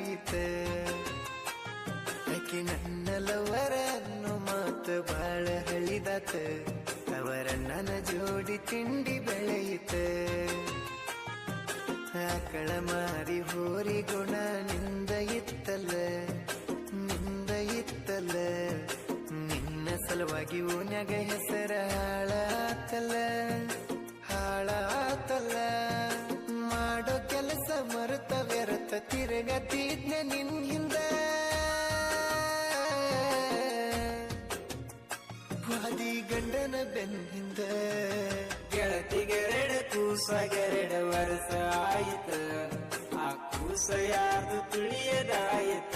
ಆಯಿತ ಆಕಿ ನನ್ನ ಲವರ ಅನ್ನೋ ಮಾತು ಬಾಳ ಹಳಿದಾತ ಅವರ ನನ್ನ ಜೋಡಿ ತಿಂಡಿ ಬೆಳೆಯಿತ ಆಕಳ ಮಾರಿ ಹೋರಿ ಗುಣ ನಿಂದ ಇತ್ತಲ್ಲ ನಿನ್ನ ಸಲುವಾಗಿ ಓನ್ಯಾಗ ಹೆಸರ ಹಾಳಾತಲ್ಲ ಮಾಡೋ ಕೆಲಸ ಮರುತ ವ್ಯರ್ಥ ತಿರುಗತಿದ್ನ ನಿನ್ ಹಿಂದ ವಾದಿ ಗಂಡನ ಬೆನ್ನಿಂದ ಗೆಳತಿಗೆರಡ ಕೂಸಾಗೆರಡ ವರ್ಷ ಆಯಿತ ಆ ಕೂಸ ಯಾರ್ದು ತಿಳಿಯದಾಯಿತ